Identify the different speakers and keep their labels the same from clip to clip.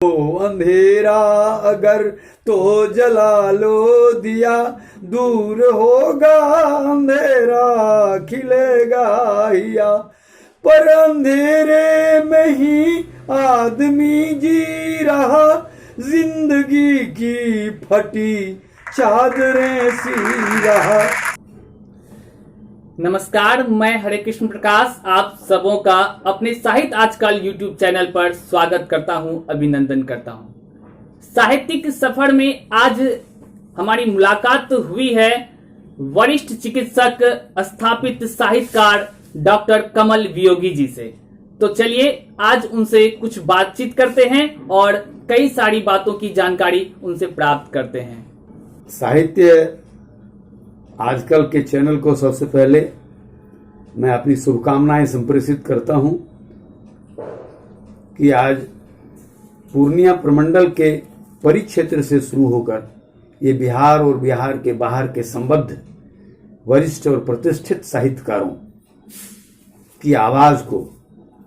Speaker 1: अंधेरा अगर तो जला लो दिया, दूर होगा अंधेरा खिलेगा हिया। पर अंधेरे में ही आदमी जी रहा, जिंदगी की फटी चादरें सी रहा।
Speaker 2: नमस्कार, मैं हरे कृष्ण प्रकाश आप सबों का अपने साहित्य आजकल यूट्यूब चैनल पर स्वागत करता हूं, अभिनंदन करता हूं। साहित्यिक सफर में आज हमारी मुलाकात हुई है वरिष्ठ चिकित्सक, स्थापित साहित्यकार डॉक्टर कमल वियोगी जी से। तो चलिए आज उनसे कुछ बातचीत करते हैं और कई सारी बातों की जानकारी उनसे प्राप्त करते हैं।
Speaker 1: साहित्य आजकल के चैनल को सबसे पहले मैं अपनी शुभकामनाएं संप्रेषित करता हूं कि आज पूर्णिया प्रमंडल के परिक्षेत्र से शुरू होकर ये बिहार और बिहार के बाहर के संबद्ध वरिष्ठ और प्रतिष्ठित साहित्यकारों की आवाज को,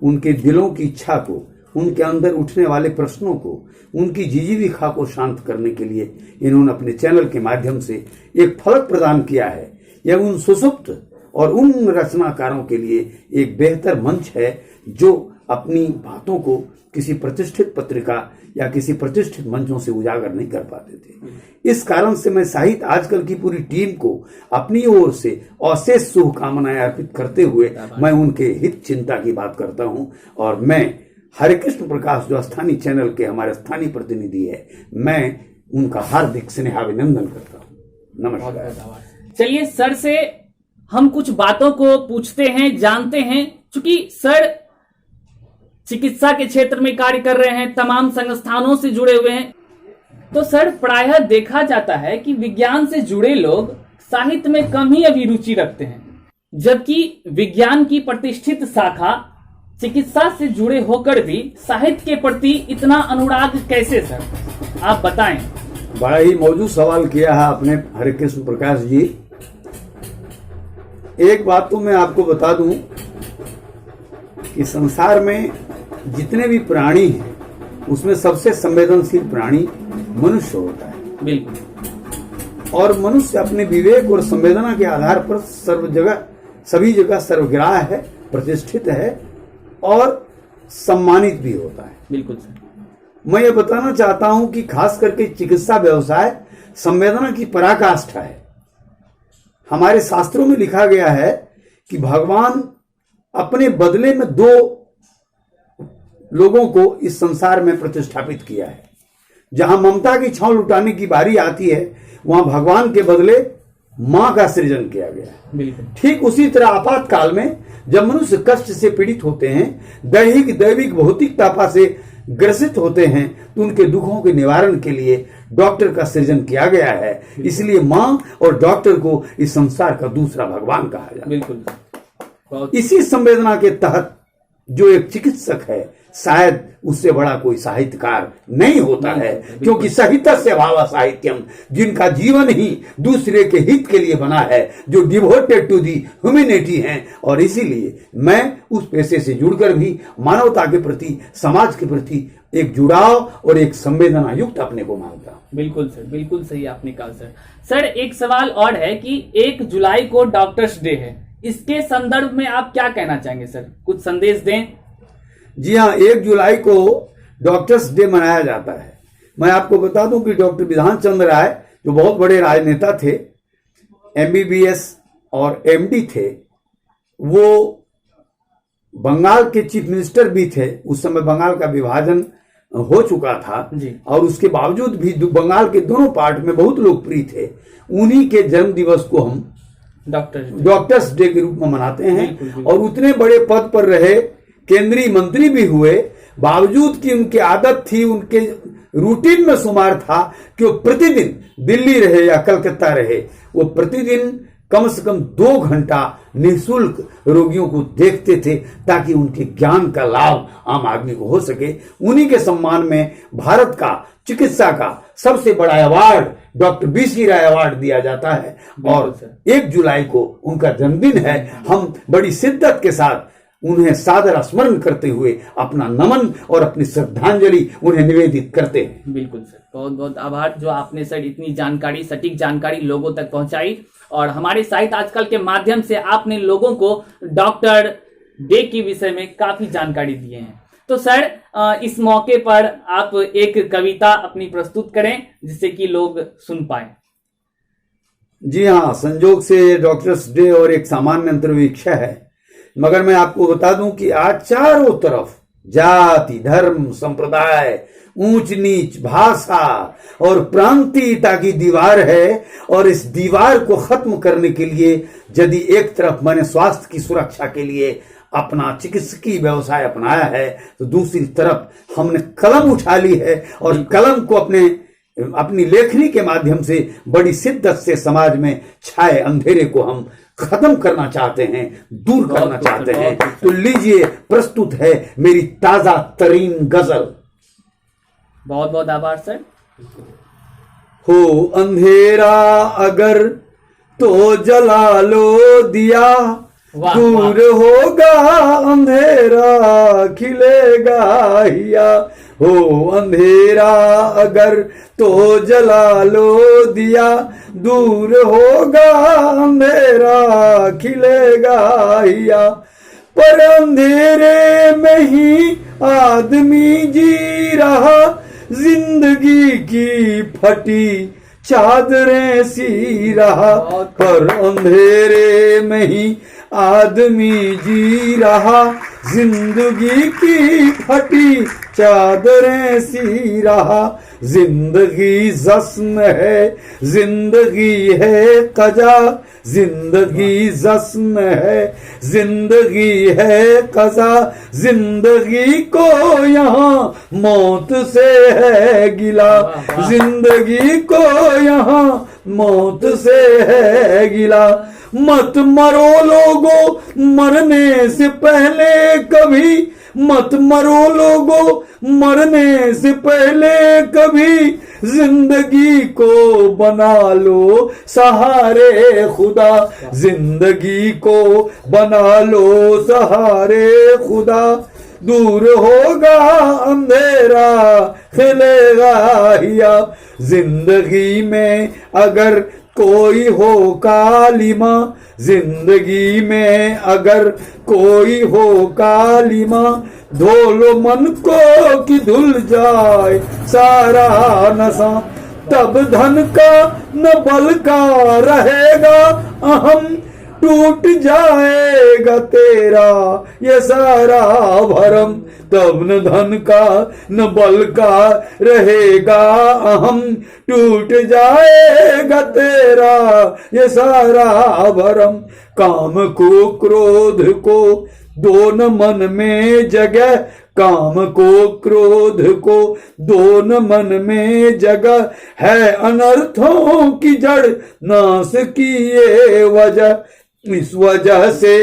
Speaker 1: उनके दिलों की इच्छा को, उनके अंदर उठने वाले प्रश्नों को, उनकी जिजीविका को शांत करने के लिए इन्होंने अपने चैनल के माध्यम से एक फलक प्रदान किया है। यह उन सुसुप्त और उन रचनाकारों के लिए एक बेहतर मंच है जो अपनी बातों को किसी प्रतिष्ठित पत्रिका या किसी प्रतिष्ठित मंचों से उजागर नहीं कर पाते थे। इस कारण से मैं साहित्य आजकल की पूरी टीम को अपनी ओर से अशेष शुभकामनाएं अर्पित करते हुए मैं उनके हित चिंता की बात करता हूं। और मैं हरे कृष्ण प्रकाश जो स्थानीय चैनल के हमारे स्थानीय प्रतिनिधि है, मैं उनका हार्दिक स्नेहाभिनंदन करता हूं। नमस्कार।
Speaker 2: चलिए सर से हम कुछ बातों को पूछते हैं, जानते हैं। चूंकि सर चिकित्सा के क्षेत्र में कार्य कर रहे हैं, तमाम संस्थानों से जुड़े हुए हैं, तो सर प्रायः देखा जाता है कि विज्ञान से जुड़े लोग साहित्य में कम ही अभिरुचि रखते हैं, जबकि विज्ञान की प्रतिष्ठित शाखा चिकित्सा से जुड़े होकर भी साहित्य के प्रति इतना अनुराग कैसे सर, आप बताएं।
Speaker 1: बड़ा ही मौजूद सवाल किया है आपने हरे कृष्ण प्रकाश जी। एक बात तो मैं आपको बता दूं कि संसार में जितने भी प्राणी हैं उसमें सबसे संवेदनशील प्राणी मनुष्य होता है।
Speaker 2: बिल्कुल।
Speaker 1: और मनुष्य अपने विवेक और संवेदना के आधार पर सभी जगह सर्वग्राह है, प्रतिष्ठित है और सम्मानित भी होता है।
Speaker 2: बिल्कुल सर।
Speaker 1: मैं ये बताना चाहता हूं कि खास करके चिकित्सा व्यवसाय संवेदना की पराकाष्ठा है। हमारे शास्त्रों में लिखा गया है कि भगवान अपने बदले में दो लोगों को इस संसार में प्रतिष्ठापित किया है। जहां ममता की छांव लुटाने की बारी आती है, वहां भगवान के बदले मां का सृजन किया गया है। ठीक उसी तरह आपातकाल में जब मनुष्य कष्ट से पीड़ित होते हैं, दैहिक दैविक भौतिक तापा से ग्रसित होते हैं, तो उनके दुखों के निवारण के लिए डॉक्टर का सृजन किया गया है। इसलिए मां और डॉक्टर को इस संसार का दूसरा भगवान कहा जाता है।
Speaker 2: बिल्कुल।
Speaker 1: इसी संवेदना के तहत जो एक चिकित्सक है, शायद उससे बड़ा कोई साहित्यकार नहीं होता है, क्योंकि साहित्य से भाव साहित्यम, जिनका जीवन ही दूसरे के हित के लिए बना है, जो डिवोटेड टू दी ह्यूमैनिटी हैं। और इसीलिए मैं उस पेशे से जुड़कर भी मानवता के प्रति, समाज के प्रति एक जुड़ाव और एक संवेदना युक्त अपने को मानता हूं।
Speaker 2: बिल्कुल सर, बिल्कुल सही आपने कहा सर। सर एक सवाल और है कि 1 जुलाई को डॉक्टर्स डे है, इसके संदर्भ में आप क्या कहना चाहेंगे सर, कुछ संदेश दें।
Speaker 1: जी हाँ, 1 जुलाई को डॉक्टर्स डे मनाया जाता है। मैं आपको बता दूं कि डॉक्टर विधान चंद्र राय जो बहुत बड़े राजनेता थे, MBBS और MD थे, वो बंगाल के चीफ मिनिस्टर भी थे। उस समय बंगाल का विभाजन हो चुका था
Speaker 2: जी। और
Speaker 1: उसके बावजूद भी बंगाल के दोनों पार्ट में बहुत लोकप्रिय थे। उन्हीं के जन्म दिवस को हम डॉक्टर्स डे के रूप में मनाते हैं।
Speaker 2: बिल्कुल, बिल्कुल।
Speaker 1: और उतने बड़े पद पर रहे, केंद्रीय मंत्री भी हुए, बावजूद कि उनकी आदत थी, उनके रूटीन में शुमार था कि वो प्रतिदिन दिल्ली रहे या कलकत्ता रहे, वो प्रतिदिन कम से कम 2 घंटा निःशुल्क रोगियों को देखते थे ताकि उनके ज्ञान का लाभ आम आदमी को हो सके। उन्हीं के सम्मान में भारत का चिकित्सा का सबसे बड़ा अवार्ड डॉक्टर BC राय अवार्ड दिया जाता है। और 1 जुलाई को उनका जन्मदिन है। हम बड़ी शिद्दत के साथ उन्हें सादर स्मरण करते हुए अपना नमन और अपनी श्रद्धांजलि उन्हें निवेदित करते हैं।
Speaker 2: बिल्कुल सर, बहुत बहुत आभार जो आपने सर इतनी जानकारी, सटीक जानकारी लोगों तक पहुंचाई और हमारे साहित्य आजकल के माध्यम से आपने लोगों को डॉक्टर डे के विषय में काफी जानकारी दिए हैं। तो सर इस मौके पर आप एक कविता अपनी प्रस्तुत करें जिससे कि लोग सुन पाए।
Speaker 1: जी हाँ, संजोग से डॉक्टर्स डे और एक सामान्य अंतर्वीक्षा है, मगर मैं आपको बता दूं कि आज चारों तरफ जाति, धर्म, संप्रदाय, ऊंच नीच, भाषा और प्रांतीयता की दीवार है और इस दीवार को खत्म करने के लिए यदि एक तरफ मैंने स्वास्थ्य की सुरक्षा के लिए अपना चिकित्सकीय व्यवसाय अपनाया है तो दूसरी तरफ हमने कलम उठा ली है और कलम को अपनी लेखनी के माध्यम से बड़ी शिद्दत से समाज में छाए अंधेरे को हम खत्म करना चाहते हैं, दूर करना चाहते हैं। तो लीजिए, प्रस्तुत है मेरी ताजा तरीन गजल।
Speaker 2: बहुत बहुत आभार सर।
Speaker 1: हो अंधेरा अगर तो जला लो दिया, दूर होगा अंधेरा खिलेगा हिया। हो अंधेरा अगर तो जला लो दिया, दूर होगा अंधेरा खिलेगा हिया। पर अंधेरे में ही आदमी जी रहा, जिंदगी की फटी चादरें सी रहा। पर अंधेरे में ही आदमी जी रहा, जिंदगी की फटी चादरें सी रहा। जिंदगी जश्न है, जिंदगी है कजा, जिंदगी जश्न है, जिंदगी है कजा। जिंदगी को यहाँ मौत से है गिला, जिंदगी को यहाँ मौत से है गिला। मत मरो लोगो मरने से पहले कभी, मत मरो लोगो मरने से पहले कभी। जिंदगी को बना लो सहारे खुदा, जिंदगी को बना लो सहारे खुदा। दूर होगा अंधेरा खिलेगा हिया। जिंदगी में अगर कोई हो कालिमा, जिंदगी में अगर कोई हो कालिमा, धो लो मन को कि धुल जाए सारा नशा। तब धन का न बल का रहेगा अहम, टूट जाएगा तेरा ये सारा भरम। तब न धन का न बल का रहेगा अहम, टूट जाएगा तेरा ये सारा भरम। काम को क्रोध को दोनों मन में जगह, काम को क्रोध को दोनों मन में जगह है। अनर्थों की जड़ नाश की ये वजह, इस वजह से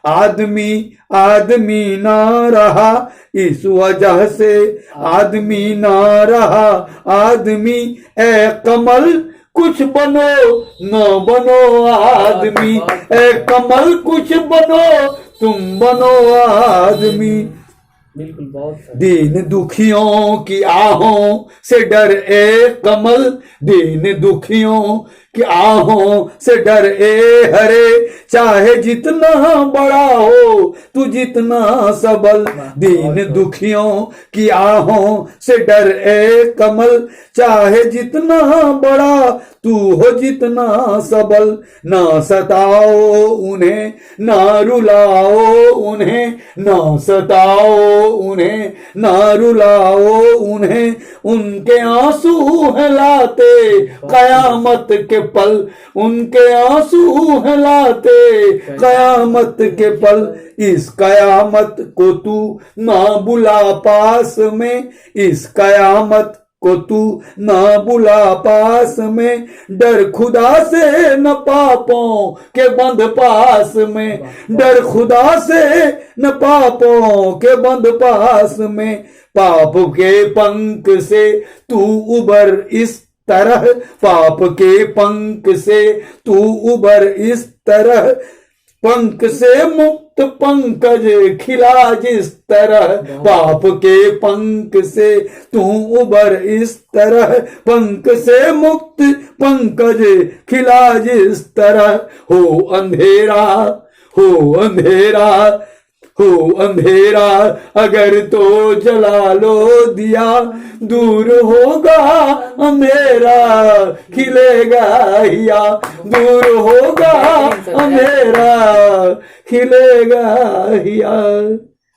Speaker 1: आदमी आदमी ना रहा, इस वजह से आदमी ना रहा आदमी। ए कमल कुछ बनो न बनो आदमी, ए कमल कुछ बनो तुम बनो आदमी।
Speaker 2: बिल्कुल, बहुत
Speaker 1: दीन दुखियों की आहों से डर ए कमल, दीन दुखियों की आहों से डर ए हरे। चाहे जितना बड़ा हो तू जितना सबल, दीन दुखियों की आहों से डर ए कमल। चाहे जितना बड़ा तू हो जितना सबल। ना सताओ उन्हें ना रुलाओ उन्हें, ना सताओ उन्हें ना रुलाओ उन्हें। उनके आंसू है लाते कयामत के पल, उनके आंसू है लाते कयामत के पल। इस कयामत को तू ना बुला पास में, इस कयामत को तू ना बुला पास में। डर खुदा से न पापों के बंद पास में, डर खुदा से न पापों के बंद पास में। पाप के पंख से तू उबर इस तरह, पाप के पंख से तू उबर इस तरह। पंख से मुक्त पंकज खिला जिस तरह, पाप के पंख से तू उबर इस तरह, पंख से मुक्त पंकज खिला जिस तरह, हो अंधेरा हो अंधेरा हो अंधेरा, अगर तो जला लो दिया, दूर होगा अंधेरा खिलेगा हिया, दूर होगा अंधेरा खिलेगा हिया।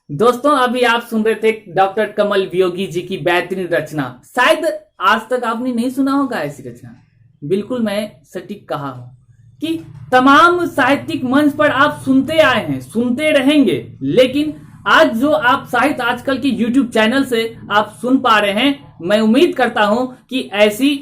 Speaker 2: दोस्तों, अभी आप सुन रहे थे डॉक्टर कमल वियोगी जी की बेहतरीन रचना। शायद आज तक आपने नहीं सुना होगा ऐसी रचना। बिल्कुल मैं सटीक कहा हूं कि तमाम साहित्यिक मंच पर आप सुनते आए हैं, सुनते रहेंगे, लेकिन आज जो आप साहित्य आजकल के YouTube चैनल से आप सुन पा रहे हैं, मैं उम्मीद करता हूं कि ऐसी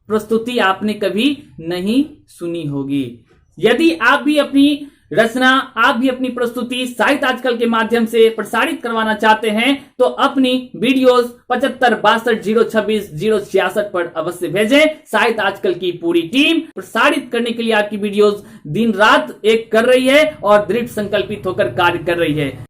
Speaker 2: प्रस्तुति आपने कभी नहीं सुनी होगी। यदि आप भी अपनी रचना, आप भी अपनी प्रस्तुति साहित्य आजकल के माध्यम से प्रसारित करवाना चाहते हैं तो अपनी वीडियोस 7562 पर अवश्य भेजें। साहित्य आजकल की पूरी टीम प्रसारित करने के लिए आपकी वीडियोस दिन रात एक कर रही है और दृढ़ संकल्पित होकर कार्य कर रही है।